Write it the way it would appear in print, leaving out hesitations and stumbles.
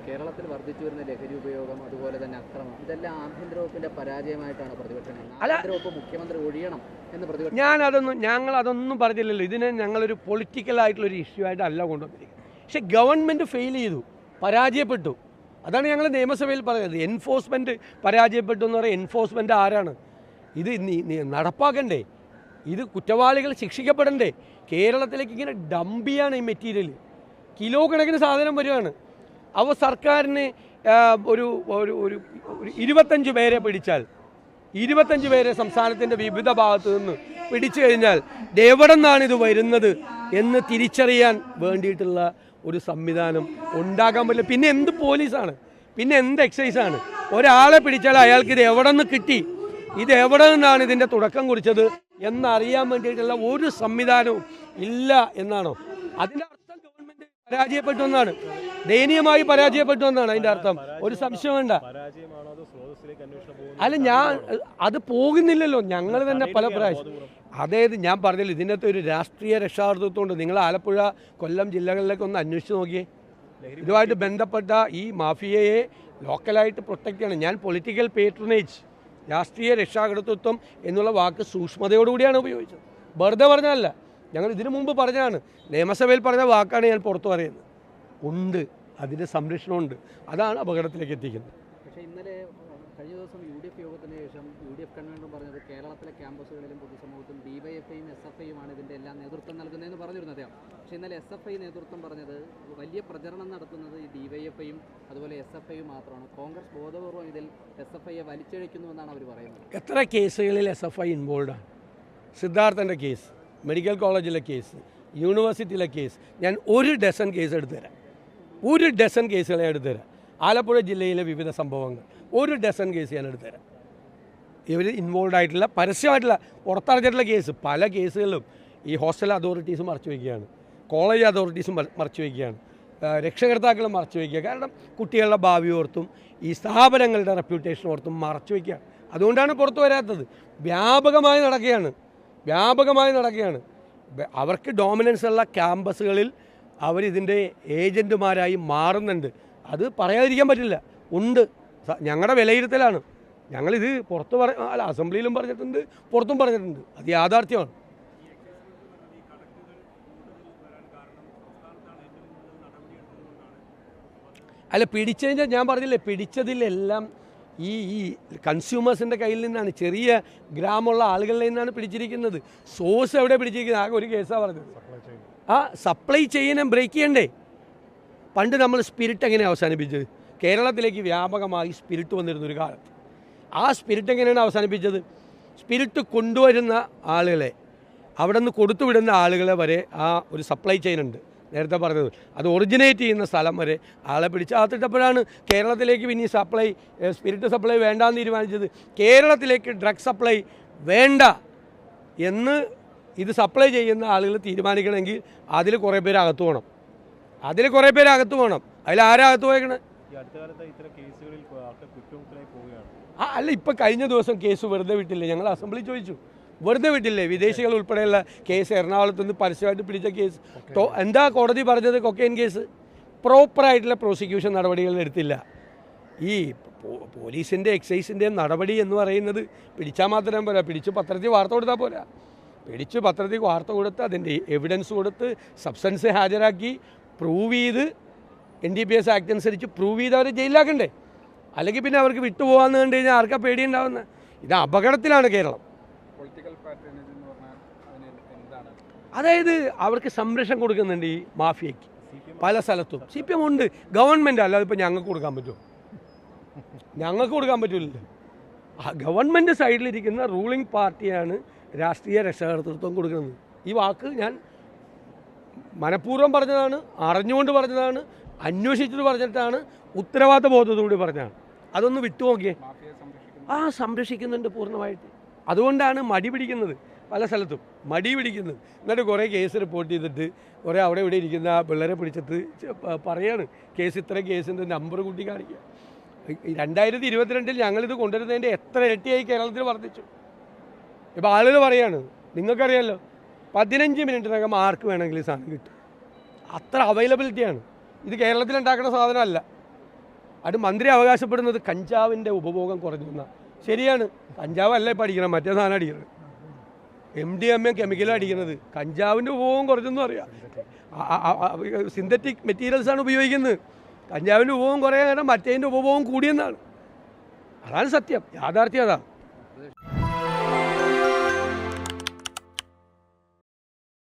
കേരളത്തിൽ വർദ്ധിച്ചു വരുന്ന ലഹരി ഉപയോഗം, അതുപോലെ തന്നെ അക്രമം, ഇതെല്ലാം ആഭ്യന്തര വകുപ്പിന്റെ പരാജയമായിട്ടാണ് പ്രതിപക്ഷം. ആഭ്യന്തര വകുപ്പ് മുഖ്യമന്ത്രി ഒഴിയണം എന്ന് പ്രതിപക്ഷം. ഞങ്ങൾ അതൊന്നും പറഞ്ഞില്ലല്ലോ. ഇതിനെ ഞങ്ങളൊരു പൊളിറ്റിക്കലായിട്ടുള്ളൊരു ഇഷ്യൂ ആയിട്ടല്ല കൊണ്ടുവന്നിരിക്കുന്നത്. പക്ഷെ ഗവൺമെൻറ് ഫെയിൽ ചെയ്തു, പരാജയപ്പെട്ടു. അതാണ് ഞങ്ങൾ നിയമസഭയിൽ പറയുന്നത്. എൻഫോഴ്സ്മെൻറ്റ് പരാജയപ്പെട്ടു എന്ന് പറയുന്നത് എൻഫോഴ്സ്മെൻറ്റ് ആരാണ്? ഇത് നടപ്പാക്കണ്ടേ? ഇത് കുറ്റവാളികൾ ശിക്ഷിക്കപ്പെടണ്ടേ? കേരളത്തിലേക്ക് ഇങ്ങനെ ഡംപ് ചെയ്യാണ് ഈ മെറ്റീരിയൽ. കിലോ കണക്കിന് സാധനം വരുവാണ്. അവ സർക്കാരിന് ഒരു 25 പേരെ പിടിച്ചാൽ, 25 പേരെ സംസ്ഥാനത്തിൻ്റെ വിവിധ ഭാഗത്തു നിന്ന് പിടിച്ചു കഴിഞ്ഞാൽ എവിടെ നിന്നാണ് ഇത് വരുന്നത് എന്ന് തിരിച്ചറിയാൻ വേണ്ടിയിട്ടുള്ള ഒരു സംവിധാനം ഉണ്ടാക്കാൻ പറ്റില്ല. പിന്നെ എന്ത് പോലീസാണ്, പിന്നെ എന്ത് എക്സൈസാണ്? ഒരാളെ പിടിച്ചാൽ അയാൾക്ക് ഇത് എവിടെ നിന്ന് കിട്ടി, ഇത് എവിടെ നിന്നാണ് ഇതിൻ്റെ തുടക്കം കുറിച്ചത് എന്നറിയാൻ വേണ്ടിയിട്ടുള്ള ഒരു സംവിധാനവും ഇല്ല എന്നാണോ? അതിൻ്റെ അർത്ഥം ഗവൺമെൻറ് പരാജയപ്പെട്ടു എന്നാണ്, ദയനീയമായി പരാജയപ്പെട്ടു എന്നാണ് അതിൻ്റെ അർത്ഥം. ഒരു സംശയം വേണ്ട. അല്ല, അത് പോകുന്നില്ലല്ലോ. ഞങ്ങൾ തന്നെ പല പ്രാവശ്യം, അതായത് ഞാൻ പറഞ്ഞില്ല, ഇതിനകത്ത് ഒരു രാഷ്ട്രീയ രക്ഷാകർതൃത്വമുണ്ട്. നിങ്ങൾ ആലപ്പുഴ, കൊല്ലം ജില്ലകളിലേക്ക് ഒന്ന് അന്വേഷിച്ച് നോക്കിയേ. ഇതുമായിട്ട് ബന്ധപ്പെട്ട ഈ മാഫിയയെ ലോക്കലായിട്ട് പ്രൊട്ടക്റ്റ് ചെയ്യണം. ഞാൻ പൊളിറ്റിക്കൽ പേട്രണേജ്, രാഷ്ട്രീയ രക്ഷാകർതൃത്വം എന്നുള്ള വാക്ക് സൂക്ഷ്മതയോടുകൂടിയാണ് ഉപയോഗിച്ചത്, വെറുതെ പറഞ്ഞതല്ല. ഞങ്ങൾ ഇതിനു മുമ്പ് പറഞ്ഞതാണ്, നിയമസഭയിൽ പറഞ്ഞ വാക്കാണ് ഞാൻ പുറത്തു പറയുന്നത്. ഉണ്ട്, അതിൻ്റെ സംരക്ഷണമുണ്ട്. അതാണ് അപകടത്തിലേക്ക് എത്തിക്കുന്നത്. പക്ഷേ ഇന്നലെ കഴിഞ്ഞ ദിവസം UDF യോഗത്തിന് ശേഷം UDF കൺവീനർ പറഞ്ഞത് കേരളത്തിലെ ക്യാമ്പസുകളിലും പൊതുസമൂഹത്തിലും DYFIയും SFIയുമാണ് ഇതിൻ്റെ എല്ലാം നേതൃത്വം നൽകുന്നതെന്ന് പറഞ്ഞിരുന്നത് അദ്ദേഹം. പക്ഷേ ഇന്നലെ SFI നേതൃത്വം പറഞ്ഞത് വലിയ പ്രചരണം നടത്തുന്നത് ഈ DYFIയും അതുപോലെ SFIയും മാത്രമാണ്. കോൺഗ്രസ് ബോധപൂർവ്വം ഇതിൽ SFIയെ വലിച്ചിഴയ്ക്കുന്നുവെന്നാണ് അവർ പറയുന്നത്. എത്ര കേസുകളിൽ SFI ഇൻവോൾവാണ്? സിദ്ധാർത്ഥൻ്റെ കേസ്, മെഡിക്കൽ കോളേജിലെ കേസ്, യൂണിവേഴ്സിറ്റിയിലെ കേസ്, ഞാൻ 1 ഡസൻ കേസ് എടുത്തുതരാം. 1 ഡസൻ കേസുകളെ എടുത്തുതരാം. ആലപ്പുഴ ജില്ലയിലെ വിവിധ സംഭവങ്ങൾ 1 ഡസൻ കേസ് ഞാൻ എടുത്തുതരാം. ഇവർ ഇൻവോൾവ് ആയിട്ടുള്ള, പരസ്യമായിട്ടുള്ള, പുറത്തറിഞ്ഞിട്ടുള്ള കേസ്. പല കേസുകളിലും ഈ ഹോസ്റ്റൽ അതോറിറ്റീസും മറച്ചു വയ്ക്കുകയാണ്, കോളേജ് അതോറിറ്റീസും മറച്ചു വയ്ക്കുകയാണ്, രക്ഷകർത്താക്കളും മറച്ചു വയ്ക്കുക. കാരണം കുട്ടികളുടെ ഭാവി ഓർത്തും ഈ സ്ഥാപനങ്ങളുടെ റെപ്യൂട്ടേഷൻ ഓർത്തും മറച്ചു വയ്ക്കുകയാണ്. അതുകൊണ്ടാണ് പുറത്തു വരാത്തത്. വ്യാപകമായി നടക്കുകയാണ്. അവർക്ക് ഡോമിനൻസ് ഉള്ള ക്യാമ്പസുകളിൽ അവരിതിൻ്റെ ഏജൻറ്റുമാരായി മാറുന്നുണ്ട്. അത് പറയാതിരിക്കാൻ പറ്റില്ല, ഉണ്ട്. ഞങ്ങളുടെ വിലയിരുത്തലാണ്. ഞങ്ങളിത് പുറത്ത് അസംബ്ലിയിലും പറഞ്ഞിട്ടുണ്ട്, പുറത്തും പറഞ്ഞിട്ടുണ്ട്. അത് യാഥാർത്ഥ്യമാണ്. അല്ല, പിടിച്ചതിൻ്റെ ഞാൻ പറഞ്ഞില്ലേ, പിടിച്ചതിലെല്ലാം ഈ കൺസ്യൂമേഴ്സിൻ്റെ കയ്യിൽ നിന്നാണ്, ചെറിയ ഗ്രാമമുള്ള ആളുകളിൽ നിന്നാണ് പിടിച്ചിരിക്കുന്നത്. സോഴ്സ് എവിടെ പിടിച്ചിരിക്കുന്നത്? ആകെ ഒരു കേസാണ് പറഞ്ഞത്. സപ്ലൈ ചെയിനെ ബ്രേക്ക് ചെയ്യണ്ടേ? പണ്ട് നമ്മൾ സ്പിരിറ്റ് എങ്ങനെ അവസാനിപ്പിച്ചത്? കേരളത്തിലേക്ക് വ്യാപകമായി സ്പിരിറ്റ് വന്നിരുന്നൊരു കാലത്ത്. ആ സ്പിരിറ്റ് എങ്ങനെയാണ് അവസാനിപ്പിച്ചത്? സ്പിരിറ്റ് കൊണ്ടുവരുന്ന ആളുകളെ, അവിടെ നിന്ന് കൊടുത്തുവിടുന്ന ആളുകളെ വരെ ആ ഒരു സപ്ലൈ ചെയിൻ ഉണ്ട്. നേരത്തെ പറഞ്ഞത്, അത് ഒറിജിനേറ്റ് ചെയ്യുന്ന സ്ഥലം വരെ ആളെ പിടിച്ച് അകത്തിട്ടപ്പോഴാണ് കേരളത്തിലേക്ക് പിന്നെ സ്പിരിറ്റ് സപ്ലൈ വേണ്ടാന്ന് തീരുമാനിച്ചത്. കേരളത്തിലേക്ക് ഡ്രഗ് സപ്ലൈ വേണ്ട എന്ന് ഇത് സപ്ലൈ ചെയ്യുന്ന ആളുകൾ തീരുമാനിക്കണമെങ്കിൽ അതിൽ കുറേ പേര് അകത്ത് പോകണം. അതിലാരകത്ത് പോയേക്കണേ? അല്ല, ഇപ്പം കഴിഞ്ഞ ദിവസം കേസ് വെറുതെ വിട്ടില്ലേ? ഞങ്ങൾ അസംബ്ലി ചോദിച്ചു, വെറുതെ വിട്ടില്ലേ? വിദേശികൾ ഉൾപ്പെടെയുള്ള കേസ്, എറണാകുളത്ത് നിന്ന് പരസ്യമായിട്ട് പിടിച്ച കേസ്. എന്താ കോടതി പറഞ്ഞത്? കൊക്കൈൻ കേസ് പ്രോപ്പറായിട്ടുള്ള പ്രോസിക്യൂഷൻ നടപടികൾ എടുത്തില്ല. ഈ പോലീസിൻ്റെ എക്സൈസിൻ്റെയും നടപടി എന്ന് പറയുന്നത് പിടിച്ചാൽ മാത്രം പോരാ, പിടിച്ച് പത്രത്തിൽ വാർത്ത കൊടുത്താൽ പോരാ. പിടിച്ച് പത്രത്തിൽ വാർത്ത കൊടുത്ത് അതിൻ്റെ എവിഡൻസ് കൊടുത്ത് സബ്സ്റ്റൻസ് ഹാജരാക്കി പ്രൂവ് ചെയ്ത് NDPS ആക്ട് അനുസരിച്ച് പ്രൂവ് ചെയ്ത് അവരെ ജയിലിലാക്കണ്ടേ? അല്ലെങ്കിൽ പിന്നെ അവർക്ക് വിട്ടുപോകാമെന്ന് കണ്ടു കഴിഞ്ഞാൽ ആർക്കാ പേടിയുണ്ടാവുന്നത്? ഇത് അപകടത്തിലാണ് കേരളം. അതായത് അവർക്ക് സംരക്ഷണം കൊടുക്കുന്നുണ്ട് ഈ മാഫിയയ്ക്ക് പല സ്ഥലത്തും. CPM ഉണ്ട്, ഗവൺമെൻറ് അല്ലാതെ ഇപ്പോൾ ഞങ്ങൾക്ക് കൊടുക്കാൻ പറ്റുമോ? ഞങ്ങൾക്ക് കൊടുക്കാൻ പറ്റില്ലല്ലോ. ഗവൺമെൻറ് സൈഡിലിരിക്കുന്ന റൂളിംഗ് പാർട്ടിയാണ് രാഷ്ട്രീയ രക്ഷാകർതൃത്വം കൊടുക്കുന്നത്. ഈ വാക്ക് ഞാൻ മനഃപൂർവ്വം പറഞ്ഞതാണ്, അറിഞ്ഞുകൊണ്ട് പറഞ്ഞതാണ്, അന്വേഷിച്ചിട്ട് പറഞ്ഞിട്ടാണ്, ഉത്തരവാദിത്ത ബോധത്തോടുകൂടി പറഞ്ഞതാണ്. അതൊന്ന് വിട്ടുനോക്കിയേ. സംരക്ഷിക്കുന്നുണ്ട് പൂർണ്ണമായിട്ട്. അതുകൊണ്ടാണ് മടി പിടിക്കുന്നത്, പല സ്ഥലത്തും മടി പിടിക്കുന്നത്. എന്നിട്ട് കുറേ കേസ് റിപ്പോർട്ട് ചെയ്തിട്ട് കുറേ അവിടെ ഇവിടെ ഇരിക്കുന്ന പിള്ളേരെ പിടിച്ചിട്ട് പറയാണ് കേസ്, ഇത്ര കേസിൻ്റെ നമ്പർ കൂട്ടി കാണിക്കുക. 2022 ഞങ്ങളിത് കൊണ്ടുവരുന്നതിൻ്റെ എത്ര ഇരട്ടിയായി കേരളത്തിൽ വർദ്ധിച്ചു. ഇപ്പോൾ ആളുകൾ പറയാണ്, നിങ്ങൾക്കറിയാമല്ലോ, 15 മിനിറ്റിനകം ആർക്ക് വേണമെങ്കിലും സാധനം കിട്ടും. അത്ര അവൈലബിലിറ്റിയാണ്. ഇത് കേരളത്തിൽ ഉണ്ടാക്കുന്ന സാധനമല്ല. അത് മന്ത്രി അവകാശപ്പെടുന്നത് കഞ്ചാവിൻ്റെ ഉപഭോഗം കുറഞ്ഞു എന്നാണ്. ശരിയാണ്, കഞ്ചാവ് അല്ല ഇപ്പം അടിക്കണം, മറ്റേ സാധനം അടിക്കുന്നത്, MDMA കെമിക്കലാണ് അടിക്കുന്നത്. കഞ്ചാവിൻ്റെ ഉപഭോഗം കുറഞ്ഞെന്ന് അറിയാം. സിന്തറ്റിക് മെറ്റീരിയൽസാണ് ഉപയോഗിക്കുന്നത്. കഞ്ചാവിൻ്റെ ഉപഭോഗം കുറയാൻ കാരണം മറ്റേതിൻ്റെ ഉപഭോഗം കൂടിയെന്നാണ്. അതാണ് സത്യം, യാഥാർത്ഥ്യം അതാണ്.